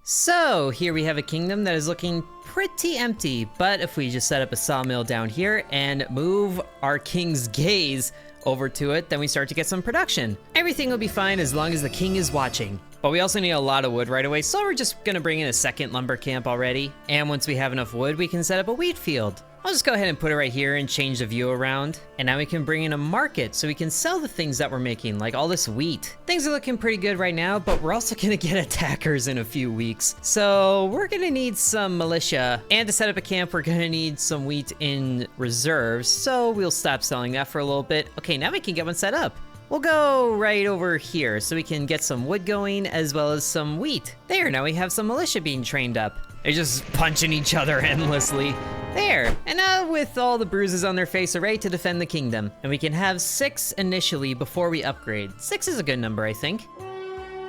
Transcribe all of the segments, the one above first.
So here we have a kingdom that is looking pretty empty, but if we just set up a sawmill down here and move our king's gaze over to it, then we start to get some production. Everything will be fine as long as the king is watching. But we also need a lot of wood right away, so we're just gonna bring in a second lumber camp already. And once we have enough wood, we can set up a wheat field. I'll just go ahead and put it right here and change the view around. And now we can bring in a market so we can sell the things that we're making, like all this wheat. Things are looking pretty good right now, but we're also gonna get attackers in a few weeks. So we're gonna need some militia. And to set up a camp, we're gonna need some wheat in reserves. So we'll stop selling that for a little bit. Okay, now we can get one set up. We'll go right over here so we can get some wood going as well as some wheat. There, now we have some militia being trained up. They're just punching each other endlessly. There, and now with all the bruises on their face, are ready to defend the kingdom. And we can have 6 initially before we upgrade. 6 is a good number, I think.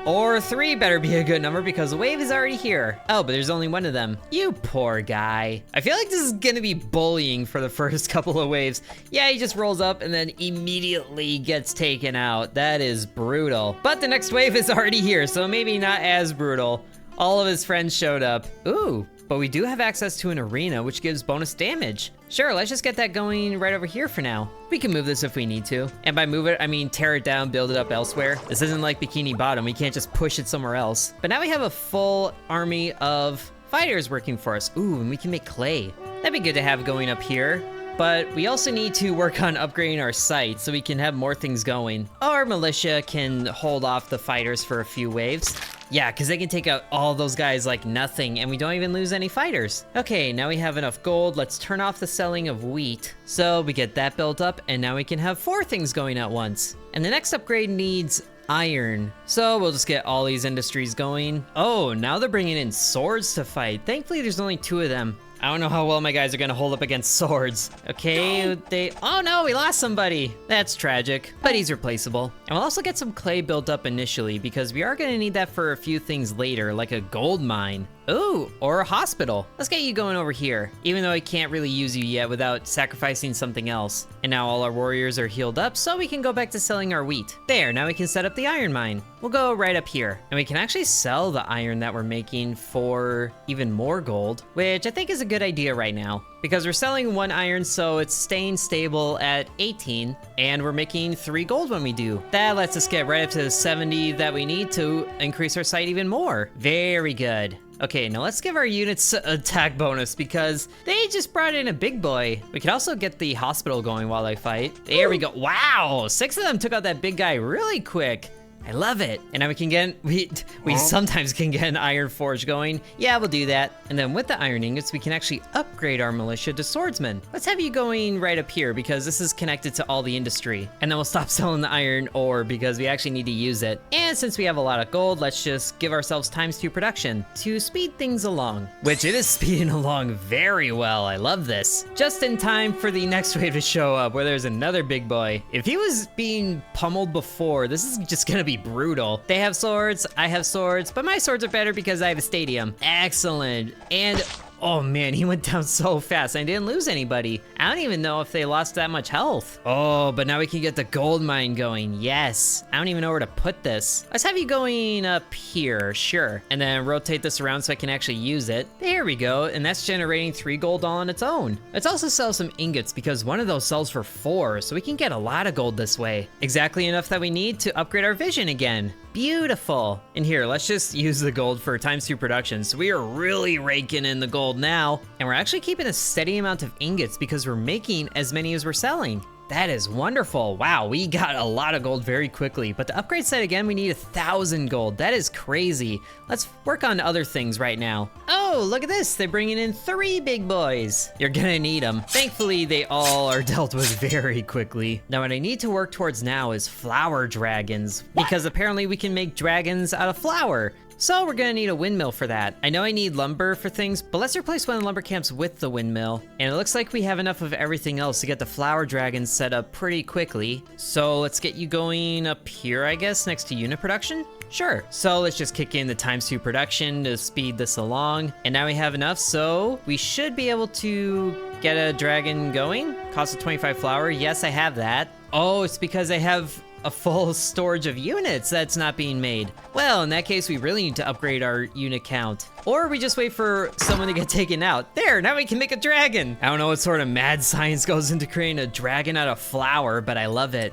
Or 3 better be a good number because the wave is already here. Oh, but there's only one of them. You poor guy. I feel like this is gonna be bullying for the first couple of waves. Yeah, he just rolls up and then immediately gets taken out. That is brutal. But the next wave is already here, so maybe not as brutal. All of his friends showed up. Ooh, but we do have access to an arena, which gives bonus damage. Sure, let's just get that going right over here for now. We can move this if we need to. And by move it, I mean tear it down, build it up elsewhere. This isn't like Bikini Bottom, we can't just push it somewhere else. But now we have a full army of fighters working for us. Ooh, and we can make clay. That'd be good to have going up here. But we also need to work on upgrading our site so we can have more things going. Our militia can hold off the fighters for a few waves. Yeah, because they can take out all those guys like nothing, and we don't even lose any fighters. Okay, now we have enough gold. Let's turn off the selling of wheat. So we get that built up, and now we can have 4 things going at once. And the next upgrade needs iron. So we'll just get all these industries going. Oh, now they're bringing in swords to fight. Thankfully, there's only 2 of them. I don't know how well my guys are gonna hold up against swords. Okay, oh no, we lost somebody. That's tragic, but he's replaceable. And we'll also get some clay built up initially because we are gonna need that for a few things later, like a gold mine. Ooh, or a hospital. Let's get you going over here, even though I can't really use you yet without sacrificing something else. And now all our warriors are healed up, so we can go back to selling our wheat. There, now we can set up the iron mine. We'll go right up here. And we can actually sell the iron that we're making for even more gold, which I think is a good idea right now. Because we're selling 1 iron, so it's staying stable at 18, and we're making 3 gold when we do. That lets us get right up to the 70 that we need to increase our site even more. Very good. Okay, now let's give our units attack bonus because they just brought in a big boy. We could also get the hospital going while they fight. There we go. Wow, 6 of them took out that big guy really quick. I love it. And now we can get, we sometimes can get an iron forge going. Yeah, we'll do that. And then with the iron ingots, we can actually upgrade our militia to swordsmen. Let's have you going right up here because this is connected to all the industry. And then we'll stop selling the iron ore because we actually need to use it. And since we have a lot of gold, let's just give ourselves ×2 production to speed things along, which it is speeding along very well. I love this. Just in time for the next wave to show up where there's another big boy. If he was being pummeled before, this is just gonna be brutal. They have swords, I have swords, but my swords are better because I have a stadium. Excellent. And oh man, he went down so fast. I didn't lose anybody. I don't even know if they lost that much health. Oh, but now we can get the gold mine going. Yes. I don't even know where to put this. Let's have you going up here, sure. And then rotate this around so I can actually use it. There we go. And that's generating 3 gold all on its own. Let's also sell some ingots because one of those sells for 4, so we can get a lot of gold this way. Exactly enough that we need to upgrade our vision again. Beautiful. And here, let's just use the gold for ×2 production. So we are really raking in the gold now. And we're actually keeping a steady amount of ingots because we're making as many as we're selling. That is wonderful. Wow, we got a lot of gold very quickly. But to upgrade site again, we need 1,000 gold. That is crazy. Let's work on other things right now. Oh, look at this. They're bringing in 3 big boys. You're gonna need them. Thankfully, they all are dealt with very quickly. Now, what I need to work towards now is flower dragons, because apparently we can make dragons out of flour. So we're gonna need a windmill for that. I know I need lumber for things, but let's replace one of the lumber camps with the windmill. And it looks like we have enough of everything else to get the flower dragons set up pretty quickly. So let's get you going up here, I guess, next to unit production. Sure. So let's just kick in the ×2 production to speed this along. And now we have enough, so we should be able to get a dragon going. Cost of 25 flour. Yes, I have that. Oh, it's because I have a full storage of units that's not being made. Well, in that case, we really need to upgrade our unit count. Or we just wait for someone to get taken out. There, now we can make a dragon. I don't know what sort of mad science goes into creating a dragon out of flour, but I love it.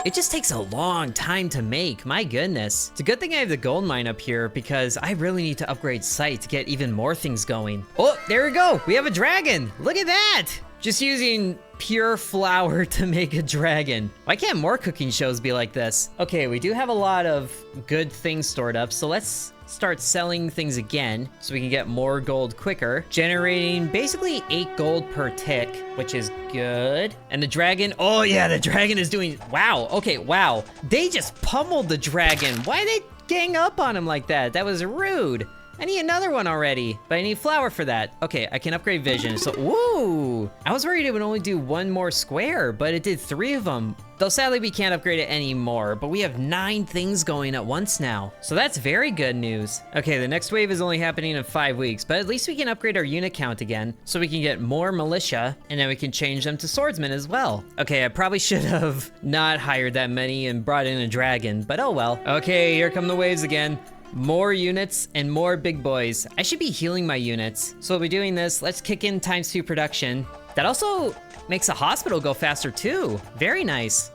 It just takes a long time to make, my goodness. It's a good thing I have the gold mine up here because I really need to upgrade site to get even more things going. Oh, there we go, we have a dragon. Look at that. Just using pure flour to make a dragon. Why can't more cooking shows be like this? Okay, we do have a lot of good things stored up, so let's start selling things again so we can get more gold quicker, generating basically 8 gold per tick, which is good. And the dragon, oh yeah, the dragon is doing, wow, okay, wow. They just pummeled the dragon. Why they gang up on him like that? That was rude. I need another one already, but I need flour for that. Okay, I can upgrade vision, so, woo! I was worried it would only do 1 more square, but it did 3 of them. Though sadly we can't upgrade it anymore, but we have 9 things going at once now. So that's very good news. Okay, the next wave is only happening in 5 weeks, but at least we can upgrade our unit count again, so we can get more militia, and then we can change them to swordsmen as well. Okay, I probably should have not hired that many and brought in a dragon, but oh well. Okay, here come the waves again. More units and more big boys. I should be healing my units. So we'll be doing this. Let's kick in ×2 production. That also makes a hospital go faster too. Very nice.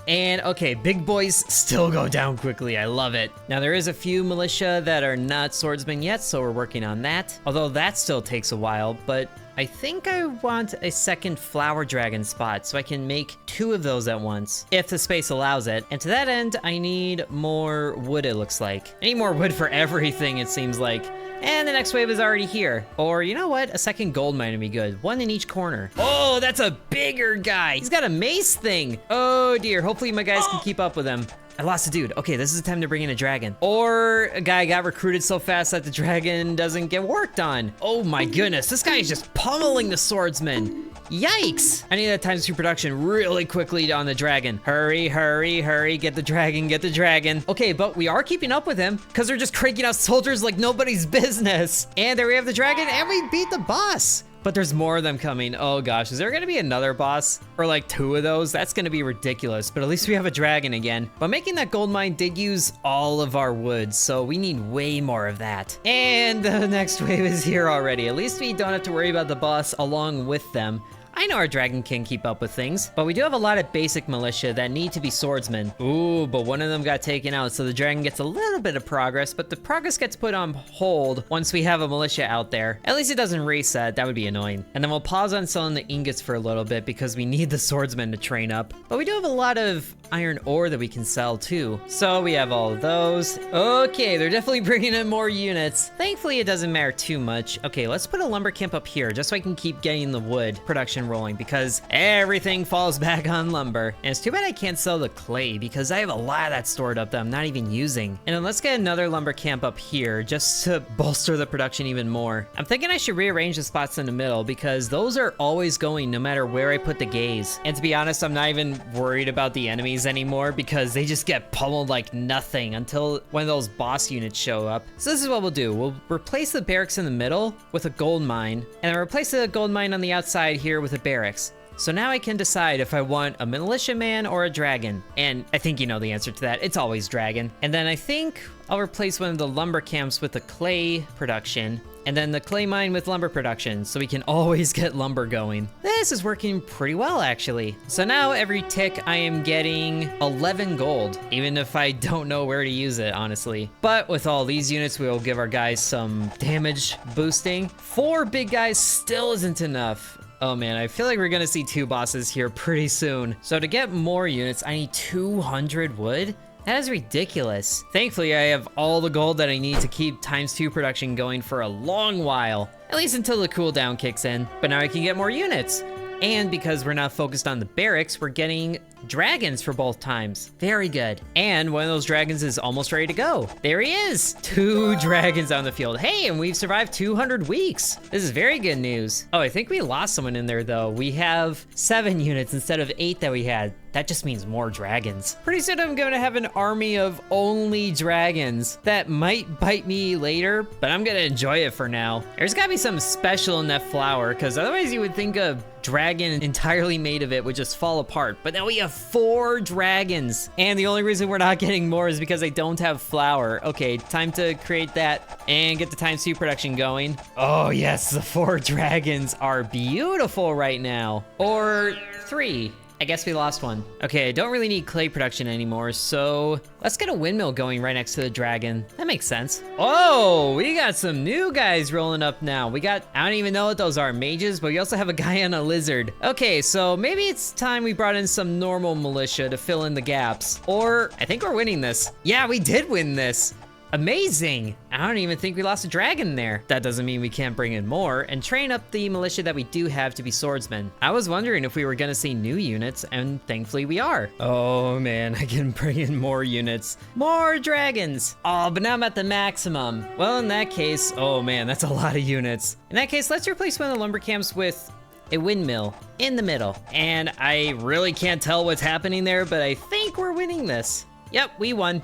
And okay, big boys still go down quickly. I love it. Now there is a few militia that are not swordsmen yet, so we're working on that. Although that still takes a while, but I think I want a second flower dragon spot so I can make 2 of those at once, if the space allows it. And to that end, I need more wood, it looks like. I need more wood for everything, it seems like. And the next wave is already here. Or you know what? A second gold mine would be good. 1 in each corner. Oh, that's a bigger guy. He's got a mace thing. Oh dear, hopefully my guys can keep up with him. I lost a dude. Okay, this is the time to bring in a dragon. Or a guy got recruited so fast that the dragon doesn't get worked on. Oh my goodness, this guy is just pummeling the swordsman. Yikes! I need that ×2 production really quickly on the dragon. Hurry, hurry, hurry, get the dragon, get the dragon. Okay, but we are keeping up with him because they're just cranking out soldiers like nobody's business. And there we have the dragon and we beat the boss. But there's more of them coming. Oh gosh, is there gonna be another boss? Or like 2 of those? That's gonna be ridiculous, but at least we have a dragon again. But making that gold mine did use all of our wood, so we need way more of that. And the next wave is here already. At least we don't have to worry about the boss along with them. I know our dragon can keep up with things, but we do have a lot of basic militia that need to be swordsmen. Ooh, but one of them got taken out, so the dragon gets a little bit of progress, but the progress gets put on hold once we have a militia out there. At least it doesn't reset, that would be annoying. And then we'll pause on selling the ingots for a little bit because we need the swordsmen to train up. But we do have a lot of iron ore that we can sell too. So we have all of those. Okay, they're definitely bringing in more units. Thankfully, it doesn't matter too much. Okay, let's put a lumber camp up here just so I can keep getting the wood production rolling because everything falls back on lumber. And it's too bad I can't sell the clay because I have a lot of that stored up that I'm not even using. And then let's get another lumber camp up here just to bolster the production even more. I'm thinking I should rearrange the spots in the middle because those are always going no matter where I put the gaze. And to be honest, I'm not even worried about the enemies anymore because they just get pummeled like nothing until one of those boss units show up. So this is what we'll do. We'll replace the barracks in the middle with a gold mine and then replace the gold mine on the outside here with a barracks. So now I can decide if I want a militia man or a dragon. And I think you know the answer to that. It's always dragon. And then I think I'll replace one of the lumber camps with the clay production and then the clay mine with lumber production so we can always get lumber going. This is working pretty well actually. So now every tick I am getting 11 gold, even if I don't know where to use it, honestly. But with all these units, we will give our guys some damage boosting. 4 big guys still isn't enough. Oh man, I feel like we're gonna see 2 bosses here pretty soon. So to get more units, I need 200 wood? That is ridiculous. Thankfully, I have all the gold that I need to keep ×2 production going for a long while. At least until the cooldown kicks in. But now I can get more units. And because we're not focused on the barracks, we're getting dragons for both times. Very good. And one of those dragons is almost ready to go. There he is. 2 dragons on the field. Hey, and we've survived 200 weeks. This is very good news. Oh, I think we lost someone in there though. We have 7 units instead of 8 that we had. That just means more dragons. Pretty soon I'm gonna have an army of only dragons. That might bite me later, but I'm gonna enjoy it for now. There's gotta be something special in that flower, because otherwise you would think a dragon entirely made of it would just fall apart. But now we have have 4 dragons. And the only reason we're not getting more is because I don't have flour. Okay, time to create that and get the times 2 production going. Oh yes, the 4 dragons are beautiful right now. Or 3. I guess we lost one. Okay, I don't really need clay production anymore, so let's get a windmill going right next to the dragon. That makes sense. Oh, we got some new guys rolling up now. We got, I don't even know what those are, mages, but we also have a guy on a lizard. Okay, so maybe it's time we brought in some normal militia to fill in the gaps. Or, I think we're winning this. Yeah, we did win this. Amazing! I don't even think we lost a dragon there. That doesn't mean we can't bring in more and train up the militia that we do have to be swordsmen. I was wondering if we were gonna see new units, and thankfully we are. Oh man, I can bring in more units. More dragons! Oh, but now I'm at the maximum. Well, in that case, oh man, that's a lot of units. In that case, let's replace one of the lumber camps with a windmill in the middle. And I really can't tell what's happening there, but I think we're winning this. Yep, we won.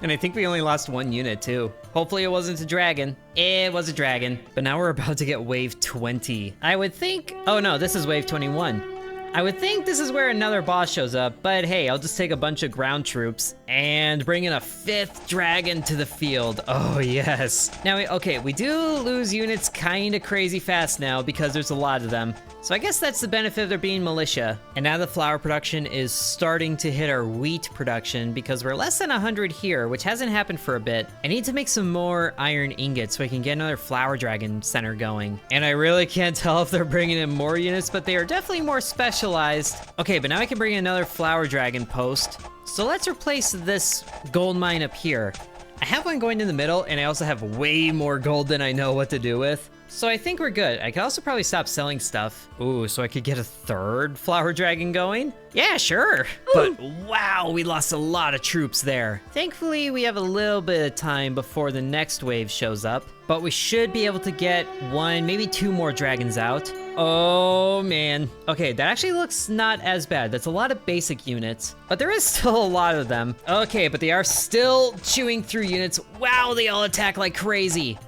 And I think we only lost 1 unit too. Hopefully it wasn't a dragon. It was a dragon. But now we're about to get wave 20. I would think, oh no, this is wave 21. I would think this is where another boss shows up, but hey, I'll just take a bunch of ground troops and bring in a 5th dragon to the field. Oh yes. Now, okay, we do lose units kind of crazy fast now because there's a lot of them. So I guess that's the benefit of there being militia. And now the flour production is starting to hit our wheat production because we're less than 100 here, which hasn't happened for a bit. I need to make some more iron ingots so I can get another flour dragon center going. And I really can't tell if they're bringing in more units, but they are definitely more specialized. Okay, but now I can bring in another flour dragon post. So let's replace this gold mine up here. I have one going in the middle, and I also have way more gold than I know what to do with. So I think we're good. I could also probably stop selling stuff. Ooh, so I could get a 3rd flower dragon going? Yeah, sure. But wow, we lost a lot of troops there. Thankfully, we have a little bit of time before the next wave shows up. But we should be able to get 1, maybe 2 more dragons out. Oh man. Okay, that actually looks not as bad. That's a lot of basic units, but there is still a lot of them. Okay, but they are still chewing through units. Wow, they all attack like crazy.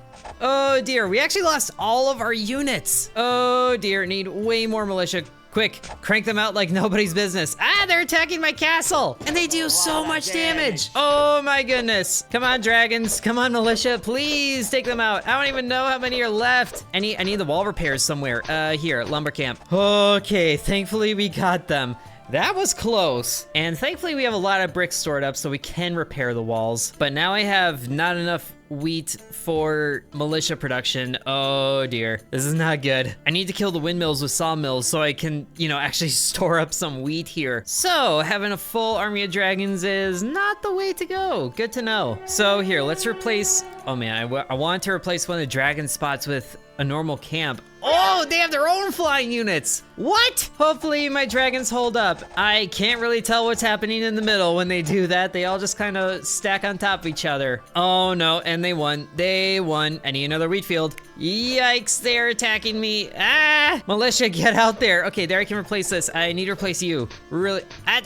Oh dear, we actually lost all of our units. Oh dear, need way more militia. Quick, crank them out like nobody's business. Ah, they're attacking my castle, and they do so much damage. Oh my goodness. Come on, dragons. Come on, militia. Please take them out. I don't even know how many are left. I need the wall repairs somewhere. Here, lumber camp. Okay, thankfully we got them. That was close. And thankfully we have a lot of bricks stored up so we can repair the walls. But now I have not enough wheat for militia production. Oh dear, this is not good. I need to kill the windmills with sawmills so I can, actually store up some wheat here. So having a full army of dragons is not the way to go. Good to know. So here, let's replace, oh man, I want to replace one of the dragon spots with a normal camp. Oh, they have their own flying units. What? Hopefully my dragons hold up. I can't really tell what's happening in the middle when they do that. They all just kind of stack on top of each other. Oh no, and they won. They won. I need another wheat field. Yikes, they're attacking me. Ah, militia, get out there. Okay, there I can replace this. I need to replace you. Really,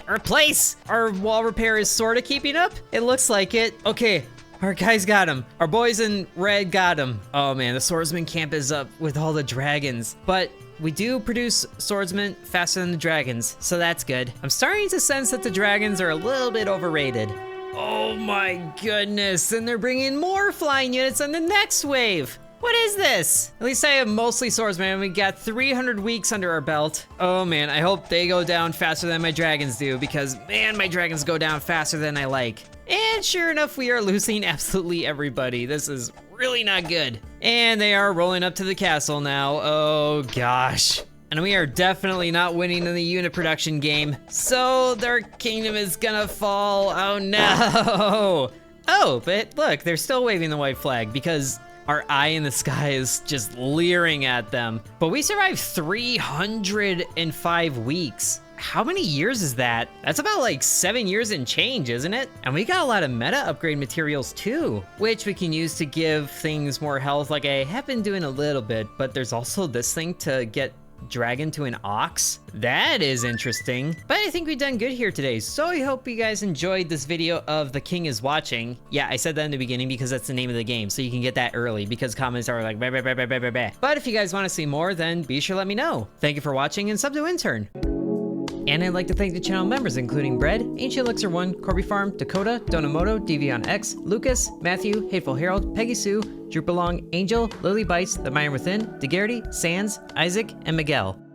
replace. Our wall repair is sort of keeping up. It looks like it. Okay. Our guys got him. Our boys in red got him. Oh man, the swordsman camp is up with all the dragons. But we do produce swordsmen faster than the dragons, so that's good. I'm starting to sense that the dragons are a little bit overrated. Oh my goodness, and they're bringing more flying units on the next wave. What is this? At least I have mostly swordsmen and we got 300 weeks under our belt. Oh man, I hope they go down faster than my dragons do because man, my dragons go down faster than I like. And sure enough, we are losing absolutely everybody. This is really not good. And they are rolling up to the castle now. Oh gosh. And we are definitely not winning in the unit production game. So their kingdom is gonna fall. Oh no. Oh, but look, they're still waving the white flag because our eye in the sky is just leering at them. But we survived 305 weeks. How many years is that? That's about like 7 years and change, isn't it? And we got a lot of meta upgrade materials too, which we can use to give things more health like I have been doing a little bit, but there's also this thing to get dragon to an ox. That is interesting. But I think we've done good here today, so I hope you guys enjoyed this video of The King is Watching. Yeah, I said that in the beginning because that's the name of the game, so you can get that early because comments are like bah, bah, bah, bah, bah, bah, bah. But if you guys want to see more, then be sure to let me know. Thank you for watching and sub to Intern. And I'd like to thank the channel members including Bread, Ancient Elixir 1, Corby Farm, Dakota, Donamoto, Devion X, Lucas, Matthew, Hateful Harold, Peggy Sue, Droopalong, Angel, Lily Bites, The Mine Within, DeGarity, Sands, Isaac, and Miguel.